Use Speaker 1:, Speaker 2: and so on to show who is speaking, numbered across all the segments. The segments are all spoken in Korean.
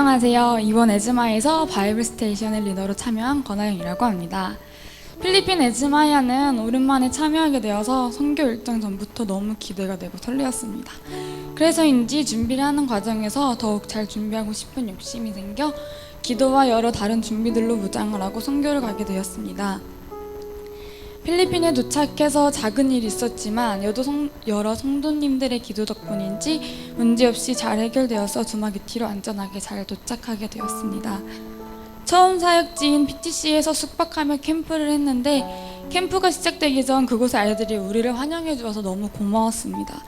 Speaker 1: 안녕하세요. 이번 에즈마에서 바이블 스테이션의 리더로 참여한 권하영이라고 합니다. 필리핀 에즈마야는 오랜만에 참여하게 되어서 선교 일정 전부터 너무 기대가 되고 설레었습니다. 그래서인지 준비를 하는 과정에서 더욱 잘 준비하고 싶은 욕심이 생겨 기도와 여러 다른 준비들로 무장을 하고 선교를 가게 되었습니다. 필리핀에 도착해서 작은 일이 있었지만 여러 성도님들의 기도 덕분인지 문제없이 잘 해결되어서 두마기티로 안전하게 잘 도착하게 되었습니다. 처음 사역지인 PTC에서 숙박하며 캠프를 했는데 캠프가 시작되기 전 그곳의 아이들이 우리를 환영해 주어서 너무 고마웠습니다.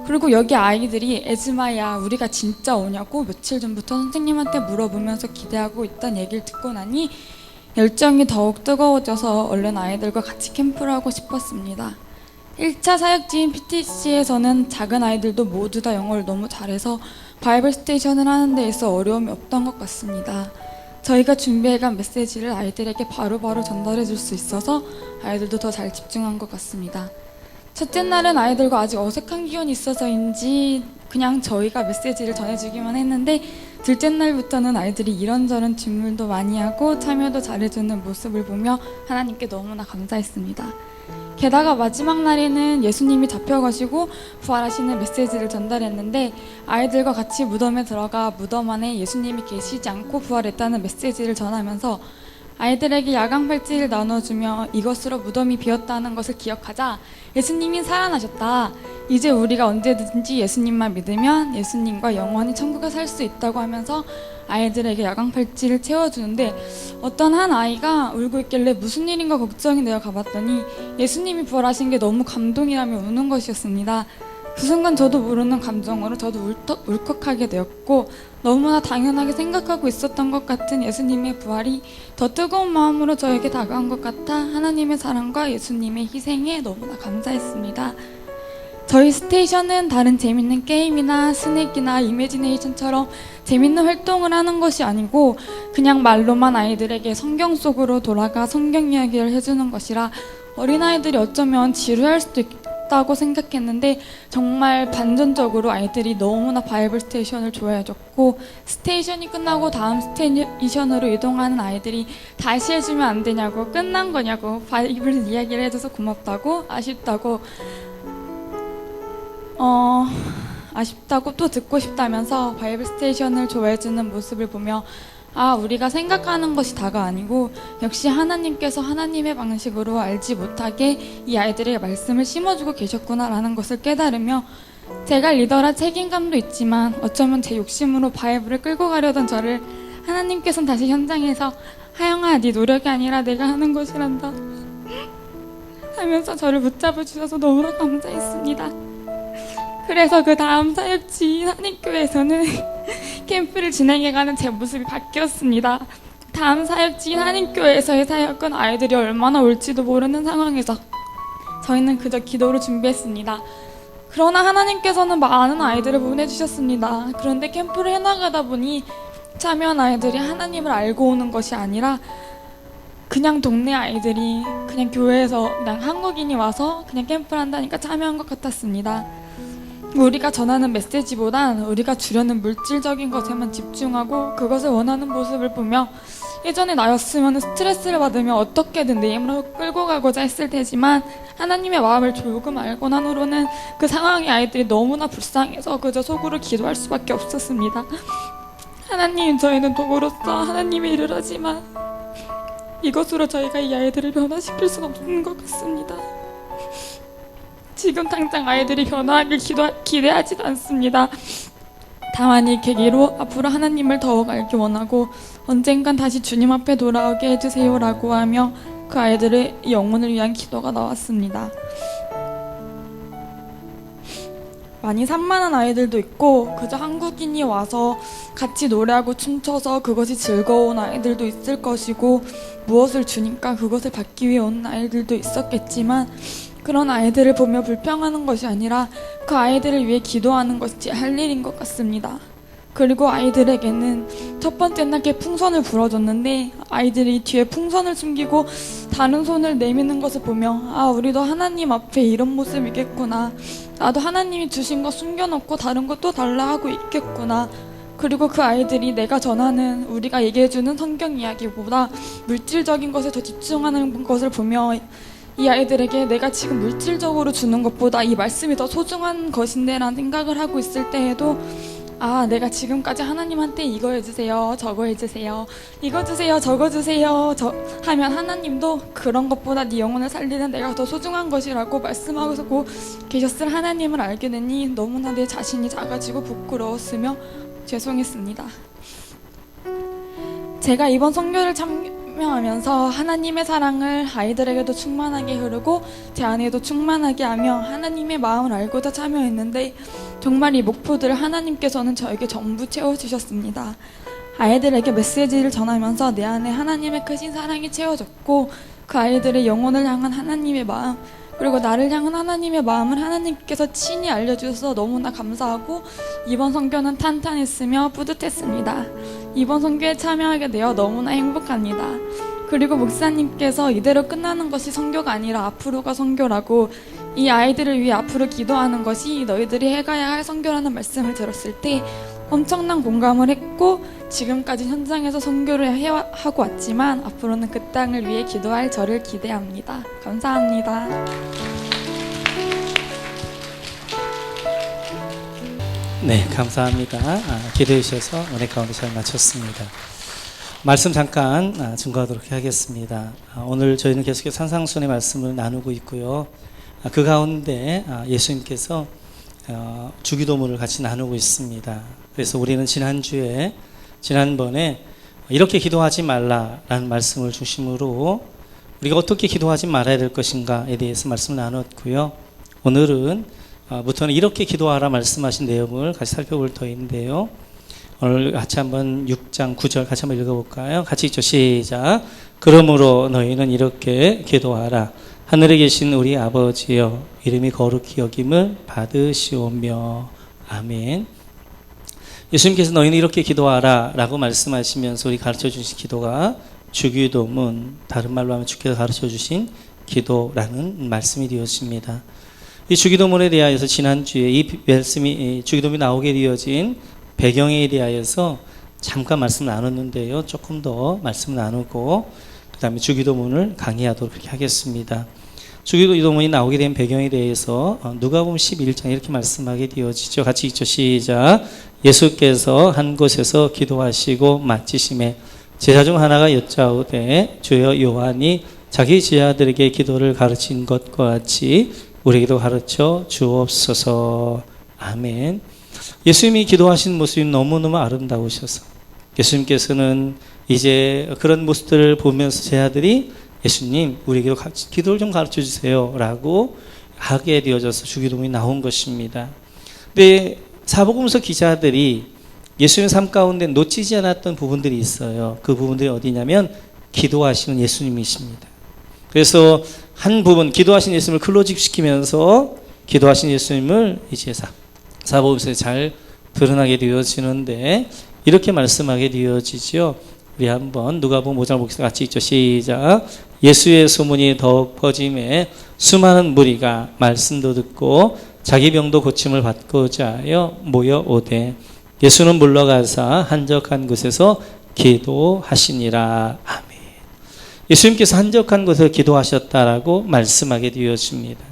Speaker 1: 그리고 여기 아이들이 에즈마야 우리가 진짜 오냐고 며칠 전부터 선생님한테 물어보면서 기대하고 있다는 얘기를 듣고 나니 열정이 더욱 뜨거워져서 얼른 아이들과 같이 캠프를 하고 싶었습니다. 1차 사역지인 PTC에서는 작은 아이들도 모두 다 영어를 너무 잘해서 바이블 스테이션을 하는 데 있어 어려움이 없던 것 같습니다. 저희가 준비해간 메시지를 아이들에게 바로바로 전달해 줄 수 있어서 아이들도 더 잘 집중한 것 같습니다. 첫째 날은 아이들과 아직 어색한 기운이 있어서인지 그냥 저희가 메시지를 전해주기만 했는데 둘째 날부터는 아이들이 이런저런 질문도 많이 하고 참여도 잘해주는 모습을 보며 하나님께 너무나 감사했습니다. 게다가 마지막 날에는 예수님이 잡혀가시고 부활하시는 메시지를 전달했는데 아이들과 같이 무덤에 들어가 무덤 안에 예수님이 계시지 않고 부활했다는 메시지를 전하면서 아이들에게 야광 팔찌를 나눠주며 이것으로 무덤이 비었다는 것을 기억하자 예수님이 살아나셨다. 이제 우리가 언제든지 예수님만 믿으면 예수님과 영원히 천국에 살 수 있다고 하면서 아이들에게 야광 팔찌를 채워주는데 어떤 한 아이가 울고 있길래 무슨 일인가 걱정이 되어 가봤더니 예수님이 부활하신 게 너무 감동이라며 우는 것이었습니다. 그 순간 저도 모르는 감정으로 저도 울컥하게 되었고 너무나 당연하게 생각하고 있었던 것 같은 예수님의 부활이 더 뜨거운 마음으로 저에게 다가온 것 같아 하나님의 사랑과 예수님의 희생에 너무나 감사했습니다. 저희 스테이션은 다른 재밌는 게임이나 스낵이나 이매지네이션처럼 재밌는 활동을 하는 것이 아니고 그냥 말로만 아이들에게 성경 속으로 돌아가 성경 이야기를 해주는 것이라 어린아이들이 어쩌면 지루할 수도 있다고 생각했는데 정말 반전적으로 아이들이 너무나 바이블 스테이션을 좋아해줬고 스테이션이 끝나고 다음 스테이션으로 이동하는 아이들이 다시 해주면 안 되냐고 끝난 거냐고 바이블 이야기를 해줘서 고맙다고 아쉽다고 또 듣고 싶다면서 바이블 스테이션을 좋아해주는 모습을 보며 우리가 생각하는 것이 다가 아니고 역시 하나님께서 하나님의 방식으로 알지 못하게 이 아이들의 말씀을 심어주고 계셨구나라는 것을 깨달으며 제가 리더라 책임감도 있지만 어쩌면 제 욕심으로 바이블을 끌고 가려던 저를 하나님께서는 다시 현장에서 하영아 네 노력이 아니라 내가 하는 것이란다 하면서 저를 붙잡아 주셔서 너무나 감사했습니다. 그래서 그 다음 사역지인 한인교회에서는 캠프를 진행해가는 제 모습이 바뀌었습니다. 다음 사역지인 한인교회에서의 사역은 아이들이 얼마나 올지도 모르는 상황에서 저희는 그저 기도로 준비했습니다. 그러나 하나님께서는 많은 아이들을 보내주셨습니다. 그런데 캠프를 해나가다 보니 참여한 아이들이 하나님을 알고 오는 것이 아니라 그냥 동네 아이들이 그냥 교회에서 그냥 한국인이 와서 그냥 캠프를 한다니까 참여한 것 같았습니다. 우리가 전하는 메시지보단 우리가 주려는 물질적인 것에만 집중하고 그것을 원하는 모습을 보며 예전에 나였으면 스트레스를 받으며 어떻게든 내 힘으로 끌고 가고자 했을 테지만 하나님의 마음을 조금 알고 난 후로는 그 상황의 아이들이 너무나 불쌍해서 그저 속으로 기도할 수밖에 없었습니다. 하나님, 저희는 도구로서 하나님의 일을 하지만 이것으로 저희가 이 아이들을 변화시킬 수는 없는 것 같습니다. 지금 당장 아이들이 변화하길 기대하지도 않습니다. 다만 이 계기로 앞으로 하나님을 더욱 알기 원하고 언젠간 다시 주님 앞에 돌아오게 해주세요라고 하며 그 아이들의 영혼을 위한 기도가 나왔습니다. 많이 산만한 아이들도 있고 그저 한국인이 와서 같이 노래하고 춤춰서 그것이 즐거운 아이들도 있을 것이고 무엇을 주니까 그것을 받기 위해 온 아이들도 있었겠지만 그런 아이들을 보며 불평하는 것이 아니라 그 아이들을 위해 기도하는 것이 할 일인 것 같습니다. 그리고 아이들에게는 첫 번째 날에 풍선을 불어줬는데 아이들이 뒤에 풍선을 숨기고 다른 손을 내미는 것을 보며 우리도 하나님 앞에 이런 모습이겠구나. 나도 하나님이 주신 거 숨겨놓고 다른 거 또 달라 하고 있겠구나. 그리고 그 아이들이 내가 전하는, 우리가 얘기해주는 성경 이야기보다 물질적인 것에 더 집중하는 것을 보며 이 아이들에게 내가 지금 물질적으로 주는 것보다 이 말씀이 더 소중한 것인데 라는 생각을 하고 있을 때에도, 아, 내가 지금까지 하나님한테 이거 해주세요, 저거 해주세요, 이거 주세요, 저거 주세요 하면 하나님도 그런 것보다 네 영혼을 살리는 내가 더 소중한 것이라고 말씀하고 계셨을 하나님을 알게 되니 너무나 내 자신이 작아지고 부끄러웠으며 죄송했습니다. 제가 이번 선교를 참여하면서 하나님의 사랑을 아이들에게도 충만하게 흐르고 제 안에도 충만하게 하며 하나님의 마음을 알고자 참여했는데, 정말 이 목표들을 하나님께서는 저에게 전부 채워주셨습니다. 아이들에게 메시지를 전하면서 내 안에 하나님의 크신 사랑이 채워졌고, 그 아이들의 영혼을 향한 하나님의 마음, 그리고 나를 향한 하나님의 마음을 하나님께서 친히 알려주셔서 너무나 감사하고 이번 선교는 탄탄했으며 뿌듯했습니다. 이번 선교에 참여하게 되어 너무나 행복합니다. 그리고 목사님께서 이대로 끝나는 것이 선교가 아니라 앞으로가 선교라고, 이 아이들을 위해 앞으로 기도하는 것이 너희들이 해가야 할 선교라는 말씀을 들었을 때 엄청난 공감을 했고, 지금까지 현장에서 선교를 하고 왔지만 앞으로는 그 땅을 위해 기도할 저를 기대합니다. 감사합니다.
Speaker 2: 네, 감사합니다. 기도해 주셔서 은혜 가운데 잘 마쳤습니다. 말씀 잠깐 증거하도록 하겠습니다. 오늘 저희는 계속해서 산상순의 말씀을 나누고 있고요. 그 가운데 예수님께서 주기도문을 같이 나누고 있습니다. 그래서 우리는 지난번에 이렇게 기도하지 말라라는 말씀을 중심으로 우리가 어떻게 기도하지 말아야 될 것인가에 대해서 말씀을 나눴고요. 오늘은 부터는 이렇게 기도하라 말씀하신 내용을 같이 살펴볼 터인데요. 오늘 같이 한번 6장 9절 같이 한번 읽어볼까요? 같이 읽죠. 시작. 그러므로 너희는 이렇게 기도하라. 하늘에 계신 우리 아버지여, 이름이 거룩히 여김을 받으시오며. 아멘. 예수님께서 너희는 이렇게 기도하라 라고 말씀하시면서 우리 가르쳐 주신 기도가 주기도문, 다른 말로 하면 주께서 가르쳐 주신 기도라는 말씀이 되었습니다. 이 주기도문에 대하여서 지난주에 이 말씀이 주기도문이 나오게 되어진 배경에 대하여서 잠깐 말씀 나눴는데요. 조금 더 말씀 나누고 그 다음에 주기도문을 강의하도록 그렇게 하겠습니다. 주기도문이 나오게 된 배경에 대해서 누가복음 11장 이렇게 말씀하게 되어지죠. 같이 읽죠. 시작. 예수께서 한 곳에서 기도하시고 마치심에 제자 중 하나가 여짜오되 주여, 요한이 자기 제자들에게 기도를 가르친 것과 같이 우리에게도 가르쳐 주옵소서. 아멘. 예수님이 기도하신 모습이 너무너무 아름다우셔서 예수님께서는 이제 그런 모습들을 보면서 제자들이 예수님, 우리에게도 기도를 좀 가르쳐 주세요 라고 하게 되어져서 주기도문이 나온 것입니다. 근데 사복음서 기자들이 예수님의 삶 가운데 놓치지 않았던 부분들이 있어요. 그 부분들이 어디냐면 기도하시는 예수님이십니다. 그래서 한 부분, 기도하신 예수님을 클로징시키면서 기도하신 예수님을 이제 사복음서에 잘 드러나게 되어지는데 이렇게 말씀하게 되어지죠. 우리 한번 누가복음 5장 보겠습니다. 같이 읽죠. 시작. 예수의 소문이 더욱 퍼짐에 수많은 무리가 말씀도 듣고 자기 병도 고침을 받고자 하여 모여오되 예수는 물러가사 한적한 곳에서 기도하시니라. 아멘. 예수님께서 한적한 곳에서 기도하셨다라고 말씀하게 되어집니다.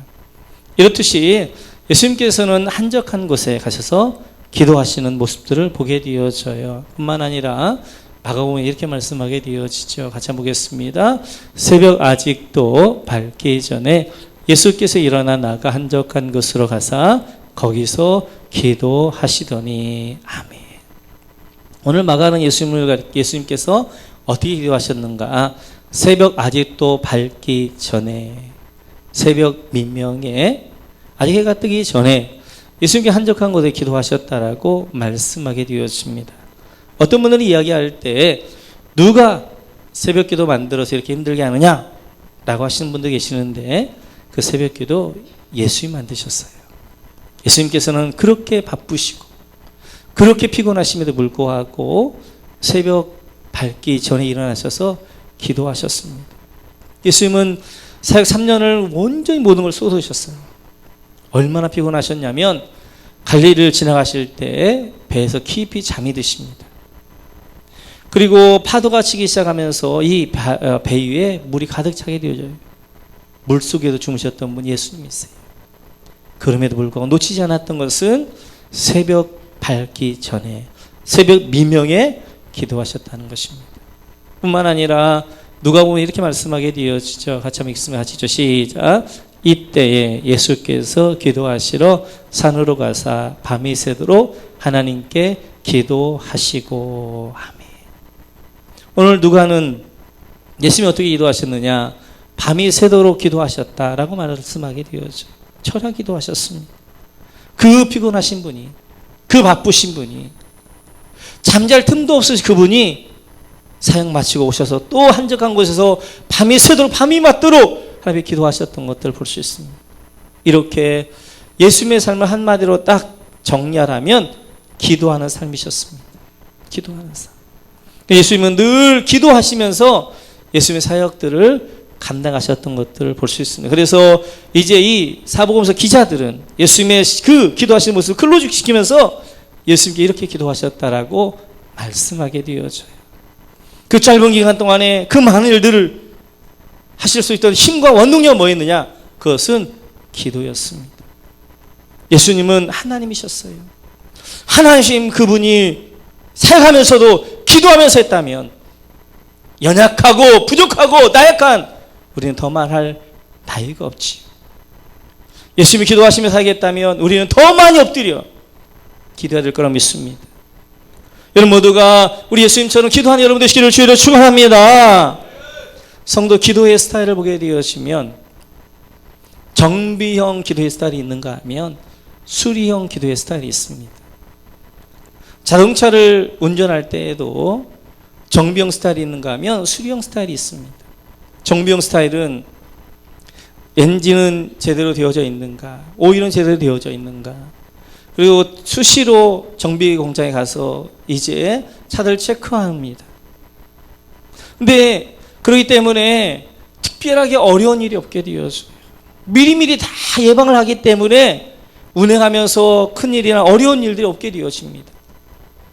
Speaker 2: 이렇듯이 예수님께서는 한적한 곳에 가셔서 기도하시는 모습들을 보게 되어져요. 뿐만 아니라 마가복음에 이렇게 말씀하게 되어지죠. 같이 한번 보겠습니다. 새벽 아직도 밝기 전에 예수께서 일어나 나가 한적한 곳으로 가사 거기서 기도하시더니. 아멘. 오늘 마가는 예수님께서 어떻게 기도하셨는가? 새벽 아직도 밝기 전에, 새벽 민명에 아직 해가 뜨기 전에 예수님께 한적한 곳에 기도하셨다라고 말씀하게 되었습니다. 어떤 분들은 이야기할 때 누가 새벽 기도 만들어서 이렇게 힘들게 하느냐 라고 하시는 분도 계시는데 그 새벽 기도 예수님 만드셨어요. 예수님께서는 그렇게 바쁘시고 그렇게 피곤하심에도 불구하고 새벽 밝기 전에 일어나셔서 기도하셨습니다. 예수님은 사역 3년을 온전히 모든 걸 쏟으셨어요. 얼마나 피곤하셨냐면 갈릴리를 지나가실 때 배에서 깊이 잠이 드십니다. 그리고 파도가 치기 시작하면서 이 배 위에 물이 가득 차게 되어져요. 물속에도 주무셨던 분 예수님이세요. 그럼에도 불구하고 놓치지 않았던 것은 새벽 밝기 전에, 새벽 미명에 기도하셨다는 것입니다. 뿐만 아니라 누가 보면 이렇게 말씀하게 되어지죠. 같이 한번 읽으면 하시죠. 시작. 이때에 예수께서 기도하시러 산으로 가사 밤이 새도록 하나님께 기도하시고. 아멘. 오늘 누가는 예수님이 어떻게 기도하셨느냐? 밤이 새도록 기도하셨다라고 말씀하게 되어져. 철야 기도하셨습니다. 그 피곤하신 분이, 그 바쁘신 분이, 잠잘 틈도 없으신 그분이 사역 마치고 오셔서 또 한적한 곳에서 밤이 새도록, 밤이 맞도록 하나님께 기도하셨던 것들을 볼 수 있습니다. 이렇게 예수님의 삶을 한마디로 딱 정리하라면 기도하는 삶이셨습니다. 기도하는 삶. 예수님은 늘 기도하시면서 예수님의 사역들을 감당하셨던 것들을 볼 수 있습니다. 그래서 이제 이 사복음서 기자들은 예수님의 그 기도하시는 모습을 클로즈시키면서 예수님께 이렇게 기도하셨다라고 말씀하게 되어져요. 그 짧은 기간 동안에 그 많은 일들을 하실 수 있던 힘과 원동력은 뭐였느냐? 그것은 기도였습니다. 예수님은 하나님이셨어요. 하나님 그분이 살아가면서도 기도하면서 했다면 연약하고 부족하고 나약한 우리는 더 말할 나위가 없지. 예수님이 기도하시면서 살겠다면 우리는 더 많이 엎드려 기도해야 될 거라 믿습니다. 여러분 모두가 우리 예수님처럼 기도하는 여러분들 되시기를 주의로 축원합니다. 성도 기도의 스타일을 보게 되어지면 정비형 기도의 스타일이 있는가 하면 수리형 기도의 스타일이 있습니다. 자동차를 운전할 때에도 정비형 스타일이 있는가 하면 수리형 스타일이 있습니다. 정비형 스타일은 엔진은 제대로 되어져 있는가, 오일은 제대로 되어져 있는가, 그리고 수시로 정비 공장에 가서 이제 차들 체크합니다. 근데 그렇기 때문에 특별하게 어려운 일이 없게 되어져요. 미리미리 다 예방을 하기 때문에 운행하면서 큰일이나 어려운 일들이 없게 되어집니다.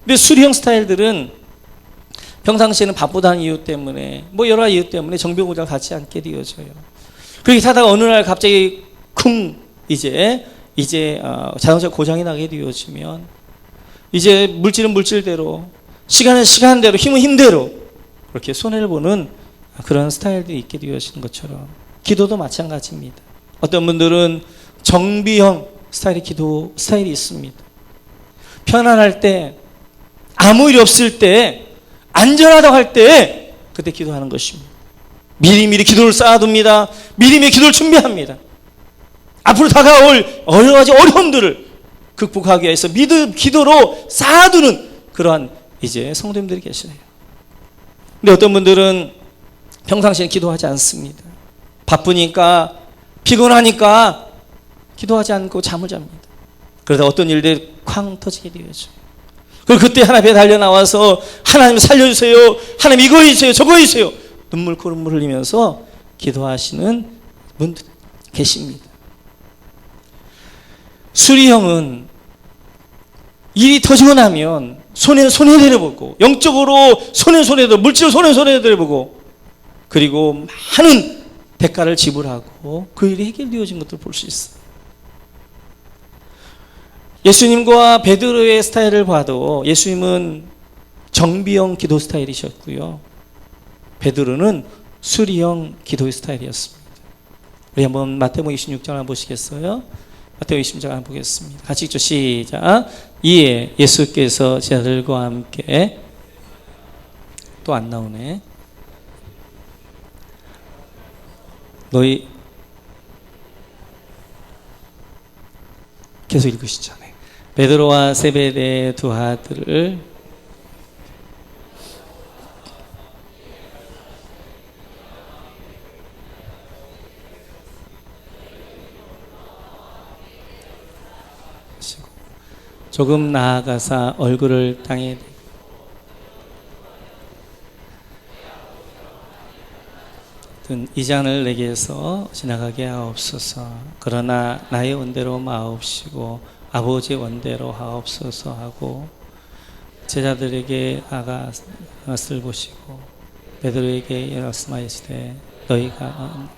Speaker 2: 근데 수리형 스타일들은 평상시에는 바쁘다는 이유 때문에 뭐 여러 이유 때문에 정비 공장을 가지 않게 되어져요. 그렇게 타다가 어느 날 갑자기 쿵 이제 자동차 고장이 나게 되어지면 이제 물질은 물질대로, 시간은 시간대로, 힘은 힘대로 그렇게 손해를 보는 그런 스타일들이 있게 되어지는 것처럼 기도도 마찬가지입니다. 어떤 분들은 정비형 스타일의 기도 스타일이 있습니다. 편안할 때, 아무 일이 없을 때, 안전하다고 할 때 그때 기도하는 것입니다. 미리미리 기도를 쌓아둡니다. 미리미리 기도를 준비합니다. 앞으로 다가올 여러 가지 어려움들을 극복하기 위해서 기도로 쌓아두는 그러한 이제 성도님들이 계시네요. 근데 어떤 분들은 평상시에 기도하지 않습니다. 바쁘니까, 피곤하니까 기도하지 않고 잠을 잡니다. 그러다 어떤 일들이 쾅 터지게 되어져요. 그리고 그때 하나님 앞에 달려 나와서 하나님 살려주세요, 하나님 이거 해주세요, 저거 해주세요, 눈물 콧물 흘리면서 기도하시는 분들 계십니다. 수리형은 일이 터지고 나면 손해를 보고, 영적으로 손해를, 물질로 손해를 보고, 그리고 많은 대가를 지불하고 그 일이 해결되어진 것들을 볼 수 있어요. 예수님과 베드로의 스타일을 봐도 예수님은 정비형 기도 스타일이셨고요, 베드로는 수리형 기도의 스타일이었습니다. 우리 한번 마태복음 26장 한번 보시겠어요? 마태복음 26장 한번 보겠습니다. 같이 읽죠. 시작. 이에 예수께서 제자들과 함께, 또 안 나오네, 너희 계속 읽으시죠. 네. 베드로와 세베대의 두 아들을 조금 나아가사 얼굴을 땅에 이 잔을 내게서 지나가게 하옵소서. 그러나 나의 온대로 마옵시고 아버지의 원대로 하옵소서 하고 제자들에게 아가스를 보시고 베드로에게 말씀하시되 너희가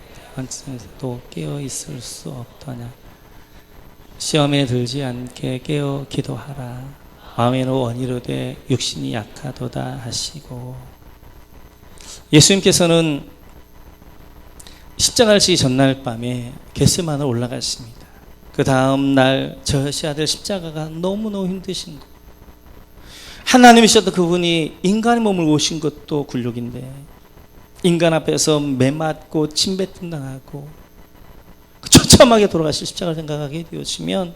Speaker 2: 또 깨어 있을 수 없더냐. 시험에 들지 않게 깨어 기도하라. 마음에는 원이로되 육신이 약하도다 하시고, 예수님께서는 십자가를 지기 전날 밤에 겟세마네로 올라가십니다. 그 다음 날 저하셔야 될 십자가가 너무너무 힘드신 거. 하나님이셨던 그분이 인간의 몸을 오신 것도 굴욕인데 인간 앞에서 매맞고 침뱉음 당하고 처참하게 돌아가실 십자가를 생각하게 되어지면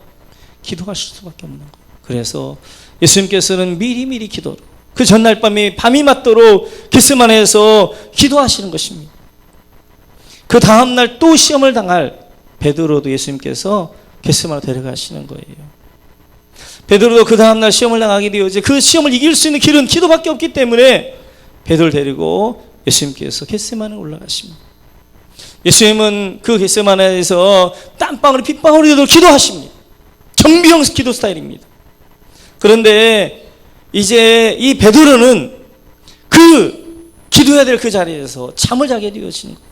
Speaker 2: 기도하실 수밖에 없는 거예요. 그래서 예수님께서는 미리미리 기도로 그 전날 밤이 맞도록 겟세마네에서 기도하시는 것입니다. 그 다음날 또 시험을 당할 베드로도 예수님께서 겟세마네로 데려가시는 거예요. 베드로도 그 다음날 시험을 당하게 되어지 그 시험을 이길 수 있는 길은 기도밖에 없기 때문에 베드로를 데리고 예수님께서 겟세마네로 올라가십니다. 예수님은 그 겟세마네에서 땀방울이 핏방울이 되도록 기도하십니다. 정비형 기도 스타일입니다. 그런데 이제 이 베드로는 그 기도해야 될 그 자리에서 잠을 자게 되어진 거예요.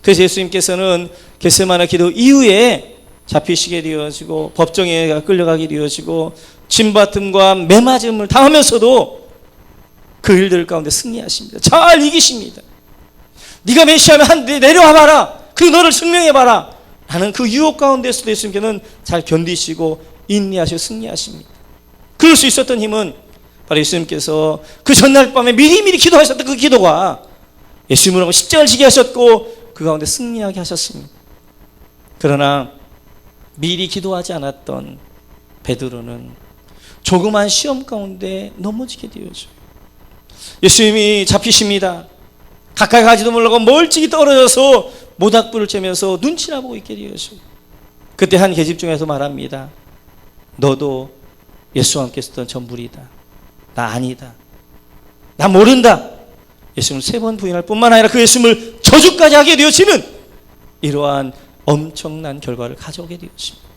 Speaker 2: 그래서 예수님께서는 겟세마네 기도 이후에 잡히시게 되어지고 법정에 끌려가게 되어지고 진받음과 매맞음을 당하면서도 그 일들 가운데 승리하십니다. 잘 이기십니다. 네가 메시아면 내려와 봐라. 그리고 너를 증명해 봐라. 라는 그 유혹 가운데서도 예수님께서는 잘 견디시고 인내하시고 승리하십니다. 그럴 수 있었던 힘은 바로 예수님께서 그 전날 밤에 미리미리 기도하셨던 그 기도가 예수님을 십자가를 지게 하셨고 그 가운데 승리하게 하셨습니다. 그러나 미리 기도하지 않았던 베드로는 조그만 시험 가운데 넘어지게 되어져요. 예수님이 잡히십니다. 가까이 가지도 못하고 멀찍이 떨어져서 모닥불을 쬐면서 눈치나 보고 있게 되어져요. 그때 한 계집중에서 말합니다. 너도 예수와 함께 있었던 전부리다. 나 아니다. 나 모른다. 예수님을 3번 부인할 뿐만 아니라 그 예수님을 저주까지 하게 되어지는 이러한 엄청난 결과를 가져오게 되었습니다.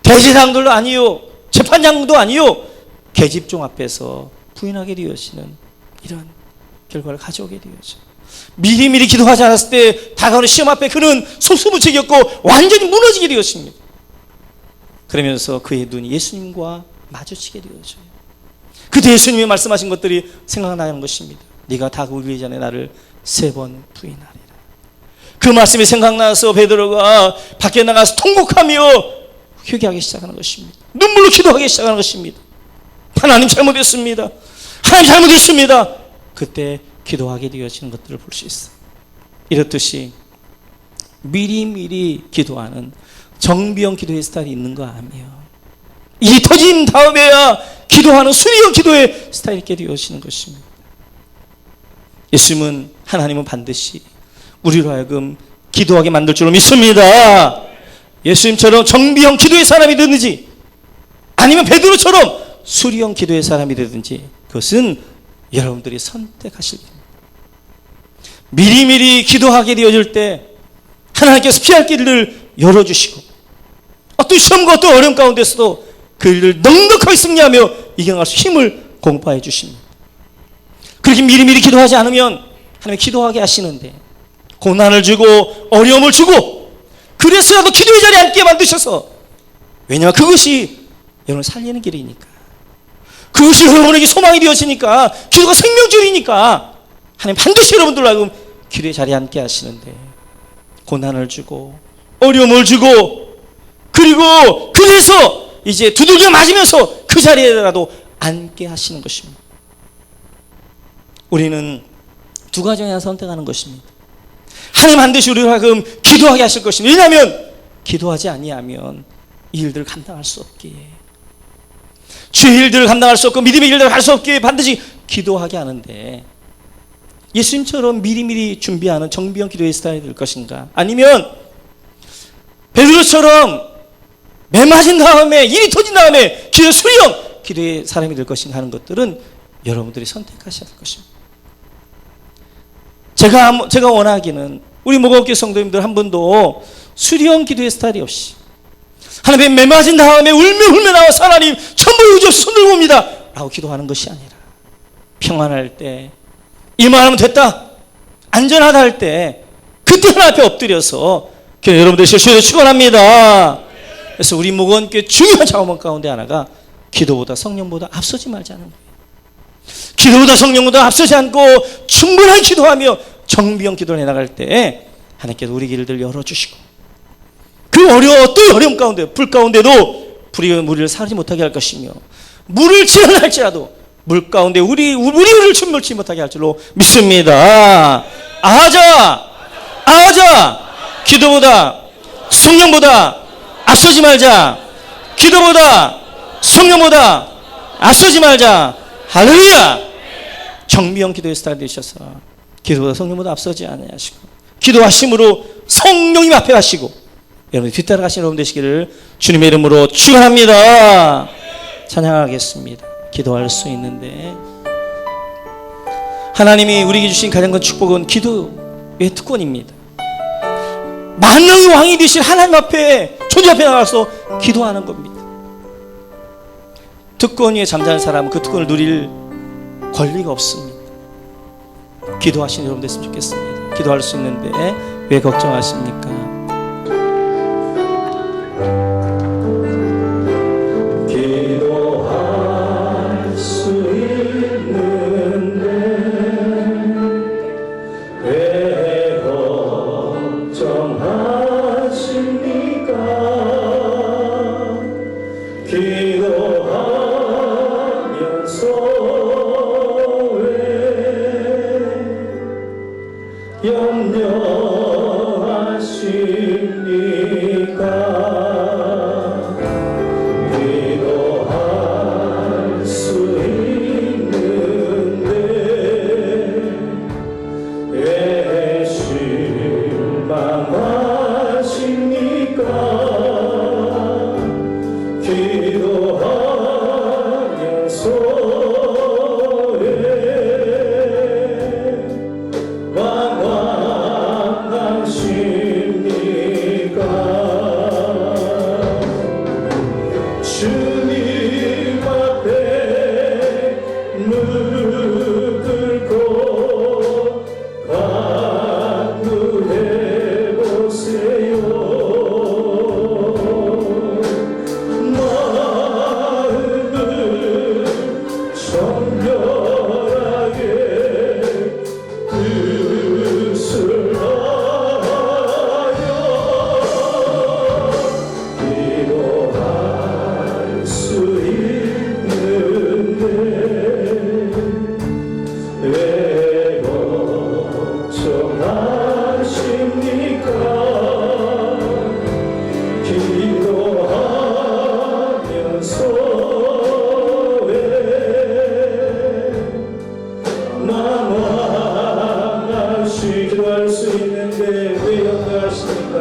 Speaker 2: 대제사장들도 아니요, 재판장도 아니요, 계집종 앞에서 부인하게 되어지는 이런 결과를 가져오게 되었죠. 미리미리 기도하지 않았을 때 다가오는 시험 앞에 그는 속수무책이었고 완전히 무너지게 되었습니다. 그러면서 그의 눈이 예수님과 마주치게 되어져요. 그때 예수님이 말씀하신 것들이 생각나는 것입니다. 네가 다가오기 전에 나를 3번 부인하리라. 그 말씀이 생각나서 베드로가 밖에 나가서 통곡하며 회개하기 시작하는 것입니다. 눈물로 기도하기 시작하는 것입니다. 하나님 잘못했습니다. 하나님 잘못했습니다. 그때 기도하게 되어지는 것들을 볼 수 있어요. 이렇듯이 미리미리 기도하는 정비형 기도의 스타일이 있는 거 아니에요. 일이 터진 다음에야 기도하는 수리형 기도의 스타일이 있게 되어지는 것입니다. 예수님은 하나님은 반드시 우리로 하여금 기도하게 만들 줄로 믿습니다. 예수님처럼 정비형 기도의 사람이 되든지 아니면 베드로처럼 수리형 기도의 사람이 되든지 그것은 여러분들이 선택하실 겁니다. 미리미리 기도하게 되어질 때 하나님께서 피할 길을 열어주시고 어떤 시험과 어떤 어려움 가운데서도 그 일을 넉넉하게 승리하며 이겨나갈 수 힘을 공급해 주십니다. 그렇게 미리미리 기도하지 않으면 하나님이 기도하게 하시는데 고난을 주고 어려움을 주고 그래서라도 기도의 자리에 앉게 만드셔서, 왜냐하면 그것이 여러분을 살리는 길이니까, 그것이 여러분에게 소망이 되어지니까, 기도가 생명줄이니까 하나님 반드시 여러분들로 하여금 기도의 자리에 앉게 하시는데 고난을 주고 어려움을 주고 그리고 그래서 이제 두들겨 맞으면서 그 자리에라도 앉게 하시는 것입니다. 우리는 두 가지에 대한 선택하는 것입니다. 하나님 반드시 우리를 하여금 기도하게 하실 것입니다. 왜냐하면 기도하지 아니하면 이 일들을 감당할 수 없기에, 주의 일들을 감당할 수 없고 믿음의 일들을 할 수 없기에 반드시 기도하게 하는데, 예수님처럼 미리미리 준비하는 정비형 기도의 스타일이 될 것인가, 아니면 베드로처럼 매 맞은 다음에 일이 터진 다음에 기도 수리형 기도의 사람이 될 것인가 하는 것들은 여러분들이 선택하셔야 될 것입니다. 제가 원하기는 우리 목업교 성도님들 한 분도 수리형 기도의 스타일이 없이 하나님의 매맞은 다음에 울며 나와서 하나님 천벌 의지 없이 손들고 옵니다 라고 기도하는 것이 아니라 평안할 때 이만하면 됐다 안전하다 할 때 그때 하나님 앞에 엎드려서 여러분들 실수해서 축원합니다. 그래서 우리 목원교회 중요한 작업 가운데 하나가 기도보다 성령보다 앞서지 말자는 거예요. 기도보다 성령보다 앞서지 않고 충분한 기도하며 정비형 기도를 해나갈 때 하나님께서 우리 길을 열어주시고 그 어떤 어려움 가운데 불 가운데도 불이 우리를 사지 못하게 할 것이며 물을 치려 할지라도 물 가운데 우리를 침몰치 못하게 할 줄로 믿습니다. 아하자 기도보다 성령보다 앞서지 말자. 기도보다 성령보다 앞서지 말자. 할렐루야. 정비형 기도의 스타일 되셔서 기도보다 성령보다 앞서지 않으시고 기도하심으로 성령님 앞에 가시고 여러분 뒤따라가시는 여러분 되시기를 주님의 이름으로 축원합니다. 찬양하겠습니다. 기도할 수 있는데 하나님이 우리에게 주신 가장 큰 축복은 기도의 특권입니다. 만왕의 왕이 되신 하나님 앞에 존재 앞에 나가서 기도하는 겁니다. 특권 위에 잠자는 사람은 그 특권을 누릴 권리가 없습니다. 기도하시는 여러분 됐으면 좋겠습니다. 기도할 수 있는데 왜 걱정하십니까?
Speaker 3: 기도할 수 있는데 왜 걱정하십니까? 기도하면서 왜 염려하십니까? 기도할 수 있는데 왜 실망하십니까? 기도하면서 왜 방황하십니까? 주님 앞에 무릎 꿇고 간구해 보세요. 마음을 정결하게 뜻을 하여 기도할 수 있는데 왜 걱정하십니까? 기도하면서 왜 기도할 수 있는데 왜 염려하십니까?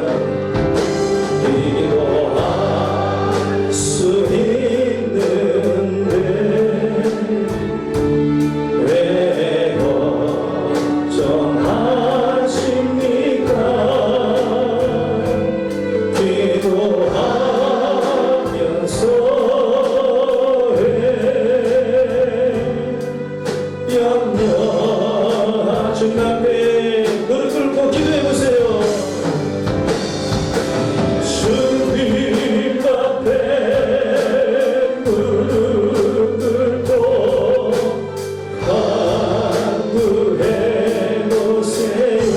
Speaker 3: 기도할 수 있는데 왜 걱정하십니까? 기도하면서 왜 주님 앞에 무릎 꿇고 기도해 보세요. 주님 앞에 무릎 꿇고 간구해 보세요.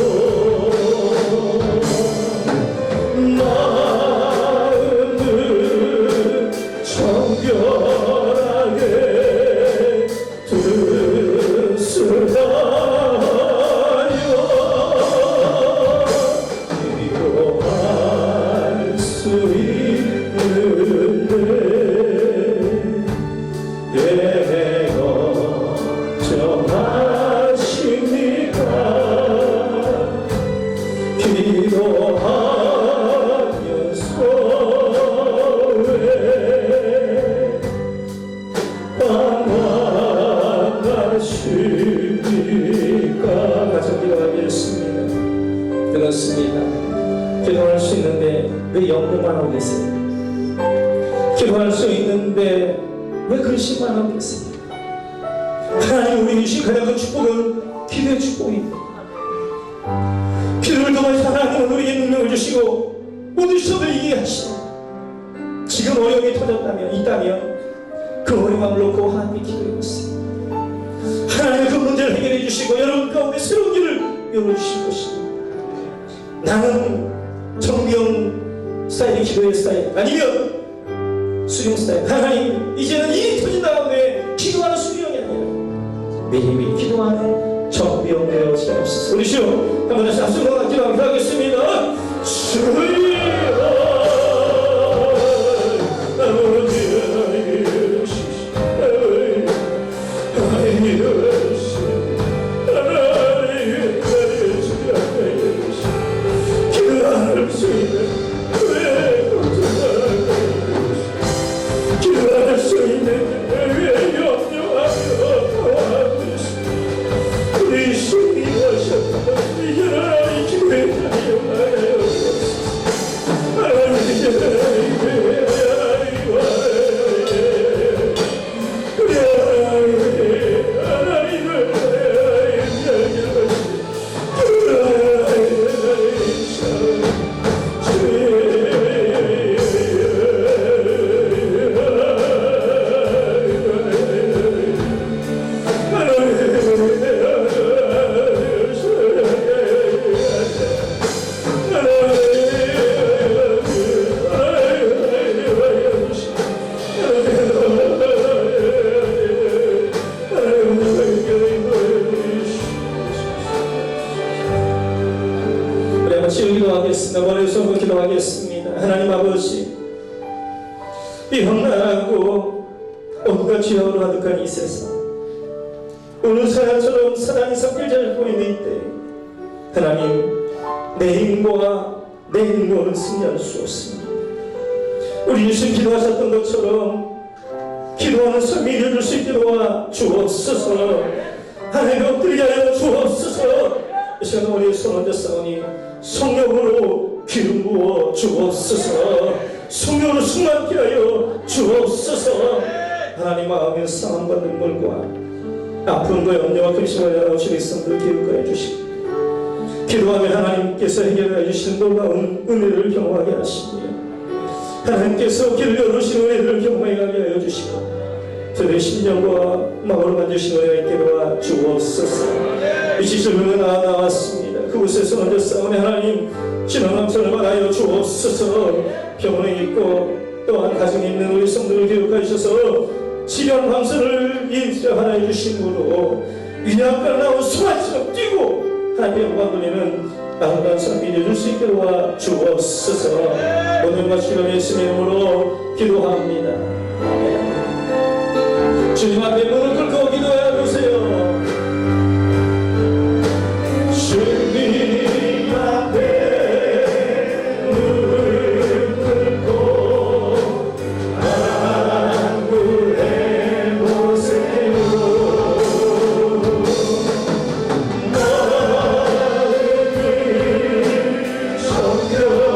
Speaker 3: 마음을 정결하게 뜻을 하여 기도할 수 있는데 왜 걱정하십니까? 기도하면서 왜 방황하십니까? 같이 기도하겠습니다. 그렇습니다. 기도할 수 있는데 왜 염려만 하고 계세요? 기도할 수 있는데 왜 근심만 하고 계십니까? 하나님, 우리 주신 가장 큰 축복은 기도의 축복입니다. 기도를 통해서 하나님은 우리에게 능력을 주시고 모든 시험을 이기게 하시고, 지금 어려움이 있다면 그 어려움을 놓고 하나님께 기도해보세요. 하나님은 그 문제를 해결해 주시고 여러분 가운데 새로운 길을 열어주실 것입니다. 나는 정병 스타일의 기도의 스타일, 아니면 수령 스타일. 하나님, 이제는 일이 터진 다음에 기도하는 수령이 아니라 매일매일 기도하는 정병 되어지게 하옵소서. 우리 주여 한번 다시 앞서서 기도하겠습니다. 주여 기도할 수 있는 왜 염려하며 우리 주님 하셨다. 이제 하나님 기도에 달려가요. 기도하겠습니다. 기도하겠습니다. 하나님 아버지, 이 험난하고 온갖 죄악으로 가득한 이 세상, 오늘 사람처럼 사단이 섞일 고 있는 이때, 하나님, 내 힘과 내 힘으로는 승리할 수 없습니다. 우리 예수님 기도하셨던 것처럼 기도하는 삶이 이루어질 수 있게 도와 주옵소서. 하나님 엎드리게 하여 주옵소서. 이 시간 우리의 손 얹어 싸우니 성령으로 기름 부어 주옵소서. 성령으로 충만케 하여 주옵소서. 하나님 마음에 상함과 눈물과 아픔과 염려와 근심을 나오신 백성들을 기울여 주시고, 기도하며 하나님께서 해결해 주시는 놀라운 은혜를 경험하게 하시며, 하나님께서 길을 열어주신 은혜를 경험하게 하여 주시고, 저의 심령과 마음을 만드신 은혜가 있게 도와 주옵소서. 이 지점은 나왔습니다. 그곳에서 먼저 싸우며 하나님 신앙함선을 받아여 주옵소서. 병원에 있고 또한 가정에 있는 우리 성도를 기억하여 주셔서 치료한 방선을 인정하여 주심으로 위압과 나온 소만처럼 뛰고 하나님의 영광 돌리는 아름다운 삶이 이루어질 수 있게 도와 주옵소서. 오늘과 주님의 예수의 이름으로 기도합니다. 아멘. 주님 앞에 무릎 꿇고 기도해 보세요. 주님 앞에 무릎 꿇고 간구해 보세요. 너를 정결하게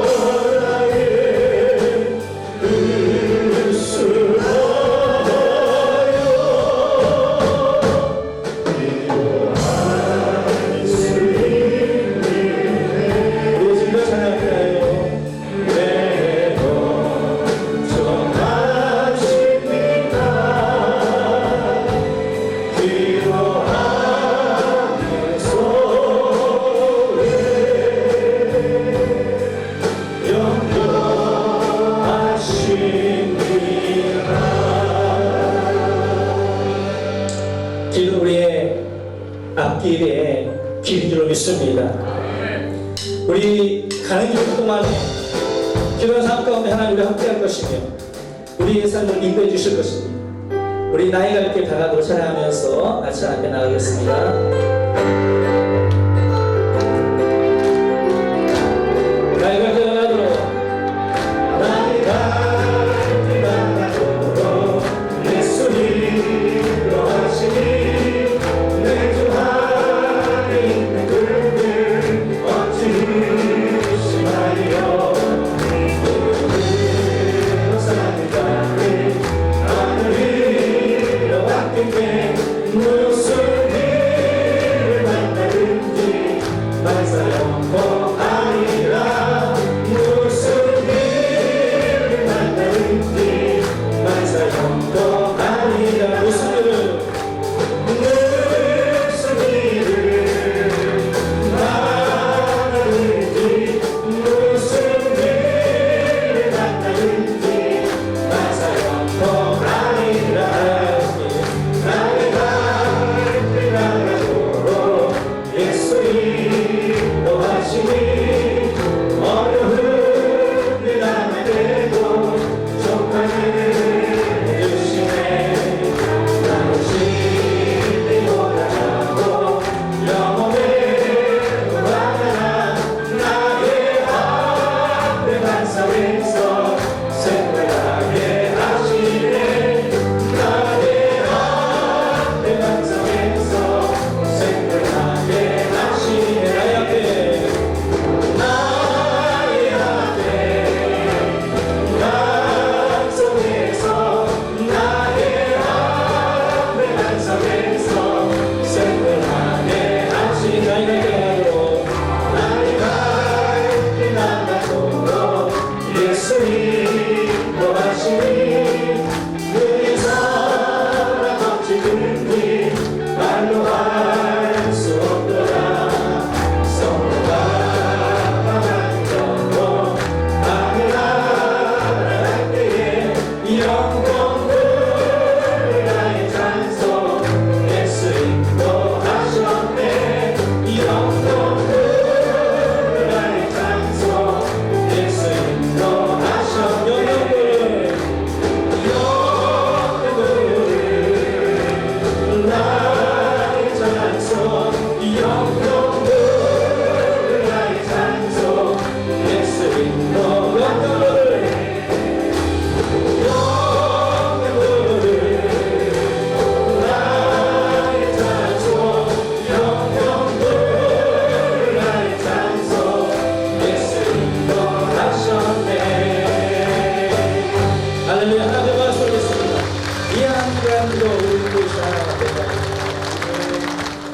Speaker 3: 기도 우리의 앞길의 길인 줄 믿습니다. 우리 가는 길 동안에 기도하는 삶 가운데 하나님 우리 함께 할 것이며 우리의 삶을 인도해 주실 것입니다. 우리 나이가 이렇게 다가도록 찬양하면서 같이 함께 나가겠습니다. 나이가 다가도록 예수님으로 하시니 내 주 안에 있는 그들 어찌 심하여 그대로 사랑합니다.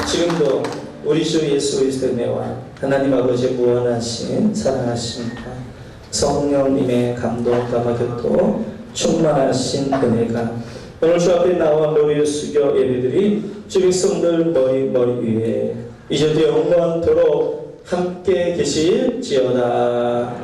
Speaker 3: 지금도 우리 주 예수 그리스도의 은혜와 하나님 아버지의 무한하신 사랑하심과 성령님의 감동 감화교토 충만하신 은혜가 오늘 주 앞에 나와 머리를 숙여 예배드린 주 백성들 머리 위에 이제도 영원토록 함께 계실지어다.